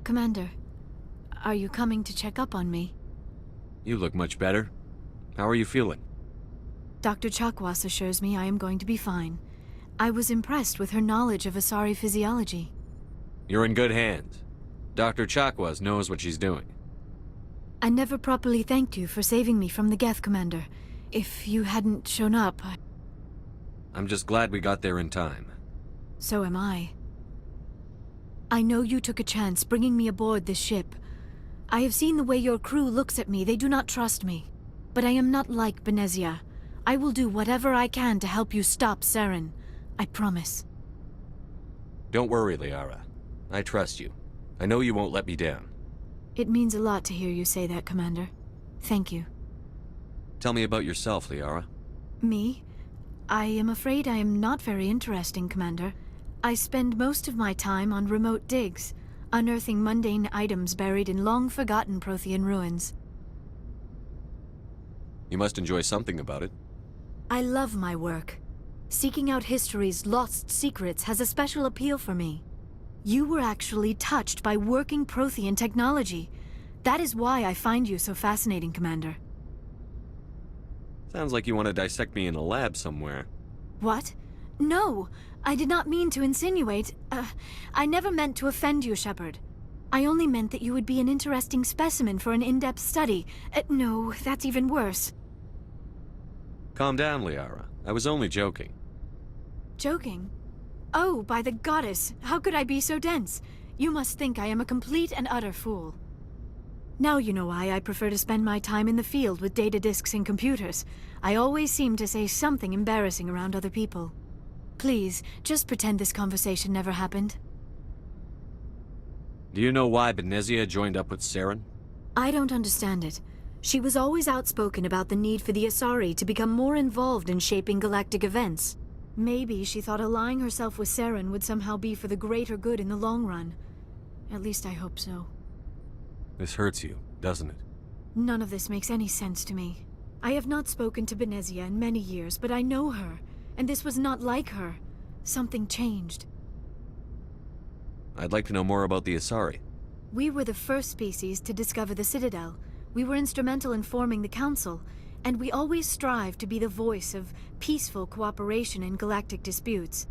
Commander, are you coming to check up on me? You look much better. How are you feeling? Dr. Chakwas assures me I am going to be fine. I was impressed with her knowledge of Asari physiology. You're in good hands. Dr. Chakwas knows what she's doing. I never properly thanked you for saving me from the Geth, Commander. If you hadn't shown up, I'm just glad we got there in time. So am I. I know you took a chance bringing me aboard this ship. I have seen the way your crew looks at me. They do not trust me. But I am not like Benezia. I will do whatever I can to help you stop Saren. I promise. Don't worry, Liara. I trust you. I know you won't let me down. It means a lot to hear you say that, Commander. Thank you. Tell me about yourself, Liara. Me? I am afraid I am not very interesting, Commander. I spend most of my time on remote digs, unearthing mundane items buried in long-forgotten Prothean ruins. You must enjoy something about it. I love my work. Seeking out history's lost secrets has a special appeal for me. You were actually touched by working Prothean technology. That is why I find you so fascinating, Commander. Sounds like you want to dissect me in a lab somewhere. What? No! I did not mean to insinuate. I never meant to offend you, Shepard. I only meant that you would be an interesting specimen for an in-depth study. No, that's even worse. Calm down, Liara. I was only joking. Joking? Oh, by the goddess, how could I be so dense? You must think I am a complete and utter fool. Now you know why I prefer to spend my time in the field with data disks and computers. I always seem to say something embarrassing around other people. Please, just pretend this conversation never happened. Do you know why Benezia joined up with Saren? I don't understand it. She was always outspoken about the need for the Asari to become more involved in shaping galactic events. Maybe she thought allying herself with Saren would somehow be for the greater good in the long run. At least I hope so. This hurts you, doesn't it? None of this makes any sense to me. I have not spoken to Benezia in many years, but I know her, and this was not like her. Something changed. I'd like to know more about the Asari. We were the first species to discover the Citadel. We were instrumental in forming the Council, and we always strive to be the voice of peaceful cooperation in galactic disputes.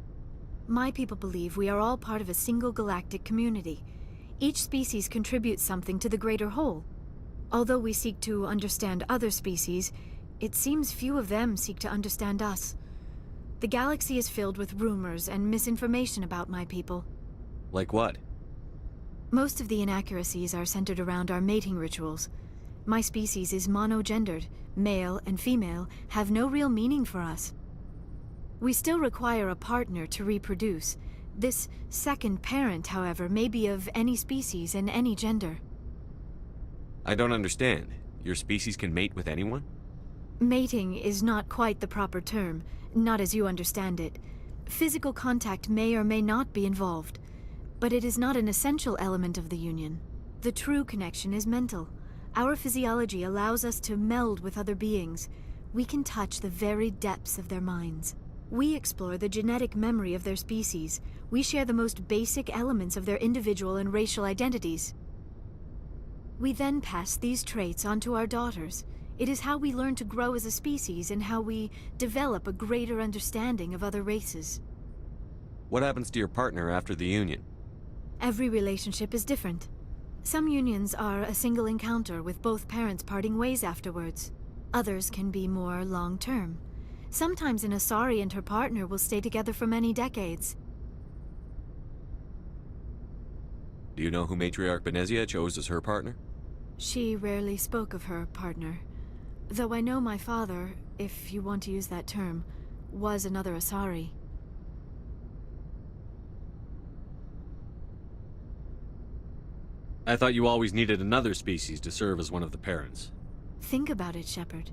My people believe we are all part of a single galactic community. Each species contributes something to the greater whole. Although we seek to understand other species, it seems few of them seek to understand us. The galaxy is filled with rumors and misinformation about my people. Like what? Most of the inaccuracies are centered around our mating rituals. My species is monogendered. Male and female have no real meaning for us. We still require a partner to reproduce. This second parent, however, may be of any species and any gender. I don't understand. Your species can mate with anyone? Mating is not quite the proper term, not as you understand it. Physical contact may or may not be involved, but it is not an essential element of the union. The true connection is mental. Our physiology allows us to meld with other beings. We can touch the very depths of their minds. We explore the genetic memory of their species. We share the most basic elements of their individual and racial identities. We then pass these traits on to our daughters. It is how we learn to grow as a species and how we develop a greater understanding of other races. What happens to your partner after the union? Every relationship is different. Some unions are a single encounter with both parents parting ways afterwards. Others can be more long-term. Sometimes an Asari and her partner will stay together for many decades. Do you know who Matriarch Benezia chose as her partner? She rarely spoke of her partner. Though I know my father, if you want to use that term, was another Asari. I thought you always needed another species to serve as one of the parents. Think about it, Shepard.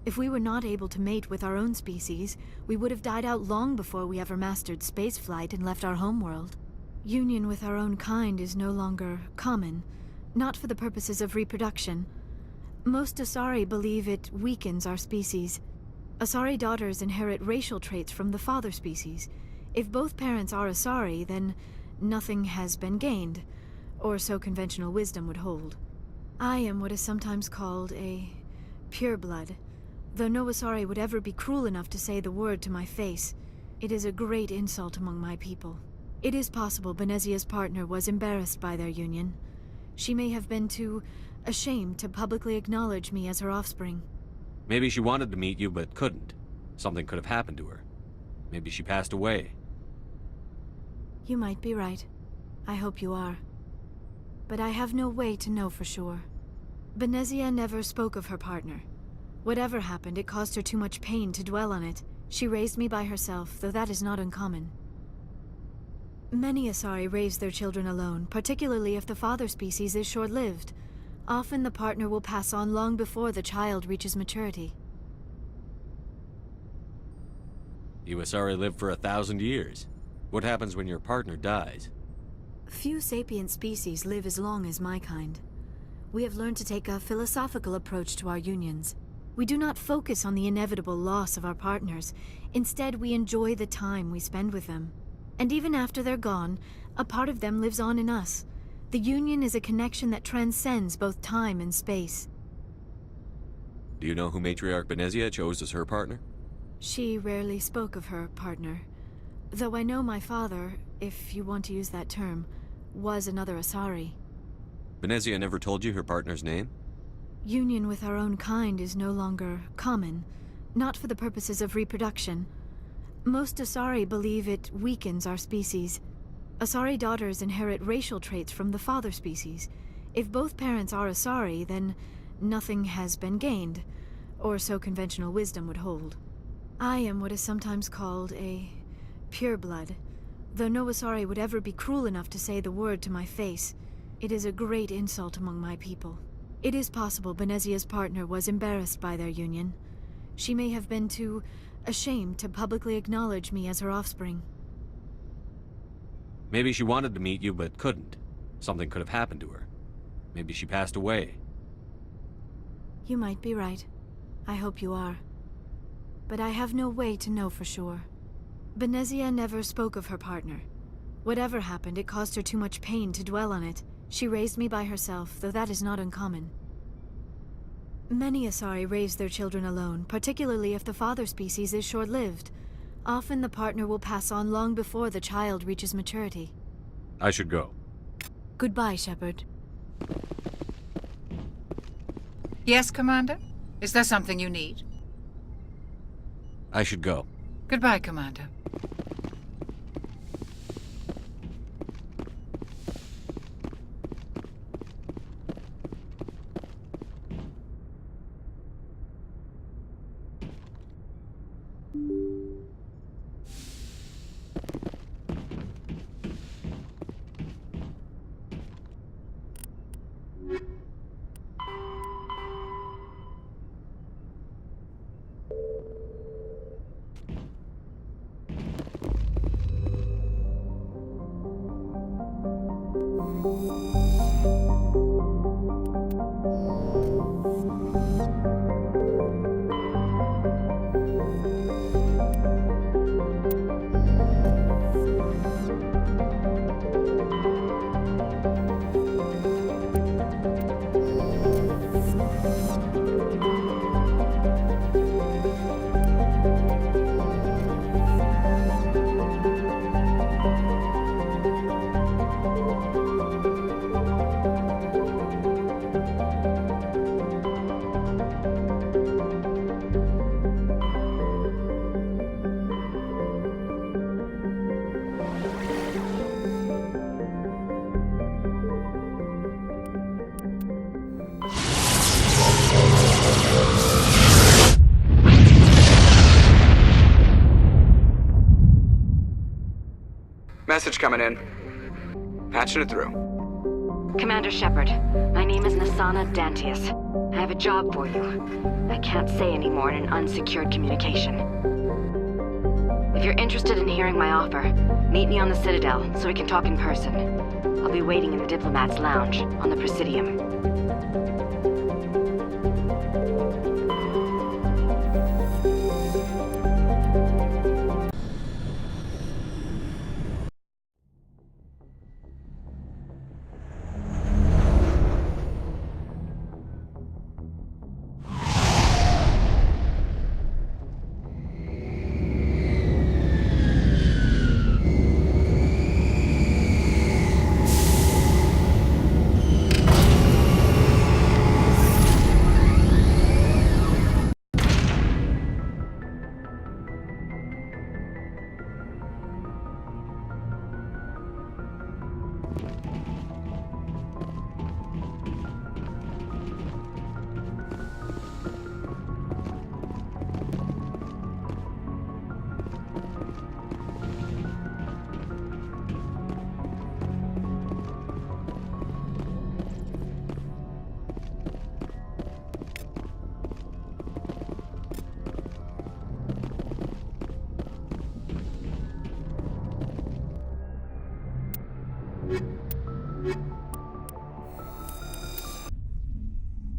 If we were not able to mate with our own species, we would have died out long before we ever mastered spaceflight and left our homeworld. Union with our own kind is no longer common, not for the purposes of reproduction. Most Asari believe it weakens our species. Asari daughters inherit racial traits from the father species. If both parents are Asari, then nothing has been gained. or so conventional wisdom would hold. I am what is sometimes called a pureblood. Though no Asari would ever be cruel enough to say the word to my face, it is a great insult among my people. It is possible Benezia's partner was embarrassed by their union. She may have been too ashamed to publicly acknowledge me as her offspring. Maybe she wanted to meet you but couldn't. Something could have happened to her. Maybe she passed away. You might be right. I hope you are. But I have no way to know for sure. Benezia never spoke of her partner. Whatever happened, it caused her too much pain to dwell on it. She raised me by herself, though that is not uncommon. Many Asari raise their children alone, particularly if the father species is short-lived. Often the partner will pass on long before the child reaches maturity. You Asari live for 1,000 years. What happens when your partner dies? Few sapient species live as long as my kind. We have learned to take a philosophical approach to our unions. We do not focus on the inevitable loss of our partners. Instead, we enjoy the time we spend with them. And even after they're gone, a part of them lives on in us. The union is a connection that transcends both time and space. Do you know who Matriarch Benezia chose as her partner? She rarely spoke of her partner. Though I know my father, if you want to use that term, was another Asari. Benezia never told you her partner's name? Union with our own kind is no longer common, not for the purposes of reproduction. Most Asari believe it weakens our species. Asari daughters inherit racial traits from the father species. If both parents are Asari, then nothing has been gained, or so conventional wisdom would hold. I am what is sometimes called a pureblood. Though no Asari would ever be cruel enough to say the word to my face, it is a great insult among my people. It is possible Benezia's partner was embarrassed by their union. She may have been too ashamed to publicly acknowledge me as her offspring. Maybe she wanted to meet you but couldn't. Something could have happened to her. Maybe she passed away. You might be right. I hope you are. But I have no way to know for sure. Benezia never spoke of her partner. Whatever happened, it caused her too much pain to dwell on it. She raised me by herself, though that is not uncommon. Many Asari raise their children alone, particularly if the father species is short-lived. Often the partner will pass on long before the child reaches maturity. I should go. Goodbye, Shepard. Yes, Commander? Is there something you need? I should go. Goodbye, Commander. Message coming in. Patching it through. Commander Shepard, my name is Nasana Dantius. I have a job for you. I can't say any more in an unsecured communication. If you're interested in hearing my offer, meet me on the Citadel so we can talk in person. I'll be waiting in the Diplomat's Lounge on the Presidium.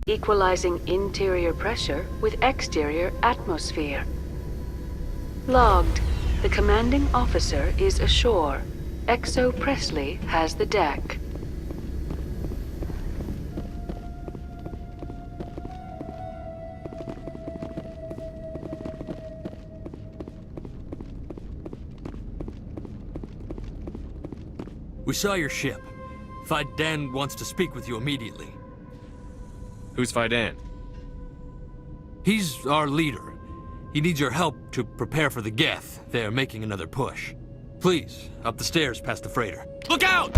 Equalizing interior pressure with exterior atmosphere. Logged. The commanding officer is ashore. Exo Presley has the deck. We saw your ship. Fidan wants to speak with you immediately. Who's Fidan? He's our leader. He needs your help to prepare for the Geth. They're making another push. Please, up the stairs past the freighter. Look out!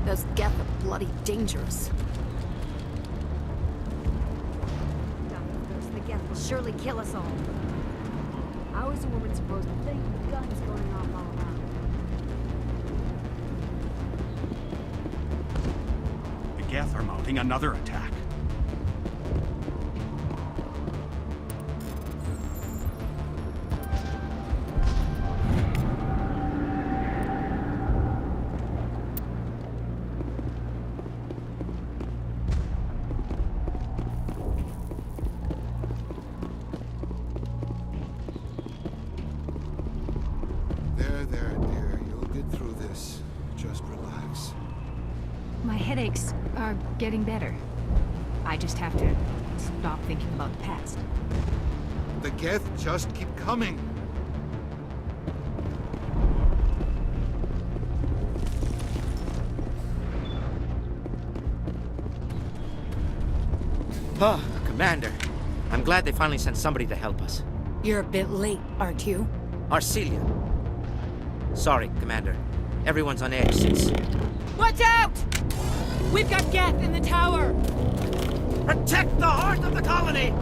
Those Geth are bloody dangerous. The Geth will surely kill us all. How is a woman supposed to think with guns going off all around? The Geth are mounting another attack. There, dear. You'll get through this. Just relax. My headaches are getting better. I just have to stop thinking about the past. The Geth just keep coming. Oh, Commander. I'm glad they finally sent somebody to help us. You're a bit late, aren't you? Arcelia. Sorry, Commander. Everyone's on edge since... Watch out! We've got Geth in the tower! Protect the heart of the colony!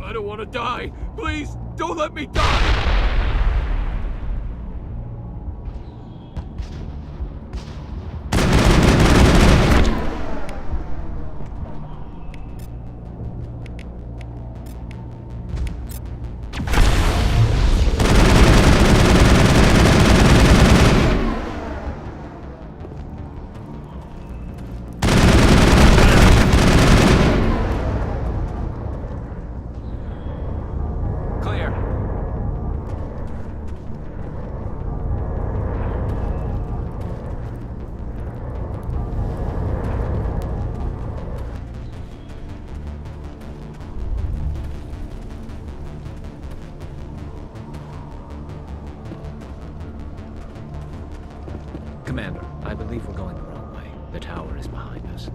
I don't want to die. Please, don't let me die. Commander, I believe we're going the wrong way. The tower is behind us.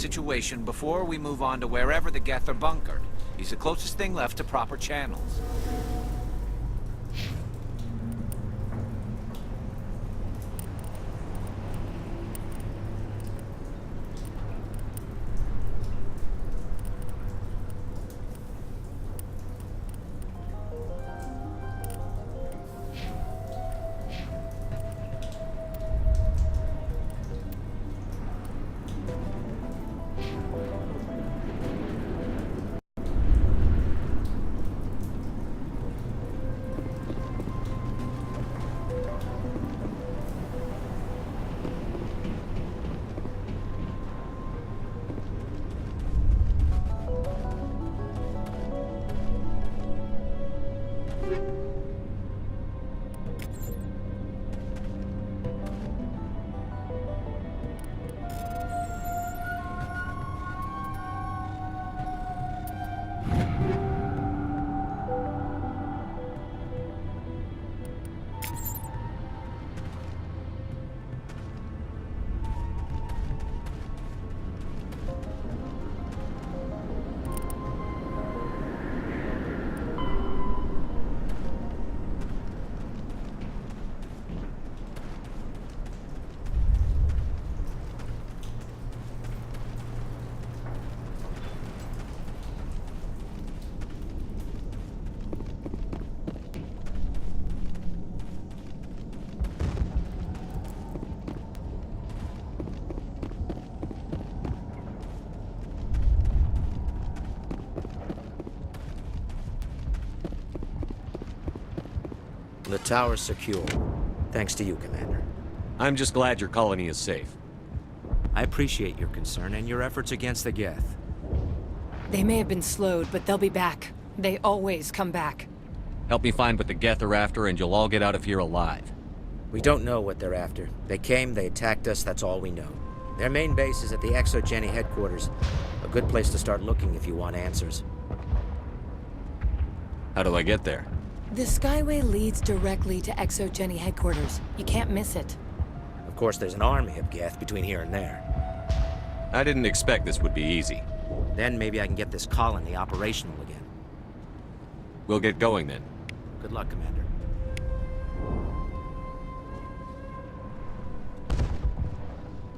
situation before we move on to wherever the Geth are bunkered. He's the closest thing left to proper channels. The tower's secure. Thanks to you, Commander. I'm just glad your colony is safe. I appreciate your concern and your efforts against the Geth. They may have been slowed, but they'll be back. They always come back. Help me find what the Geth are after, and you'll all get out of here alive. We don't know what they're after. They came, they attacked us, that's all we know. Their main base is at the ExoGeni headquarters. A good place to start looking if you want answers. How do I get there? The Skyway leads directly to ExoGeni headquarters. You can't miss it. Of course, there's an army of Geth between here and there. I didn't expect this would be easy. Then maybe I can get this colony operational again. We'll get going then. Good luck, Commander.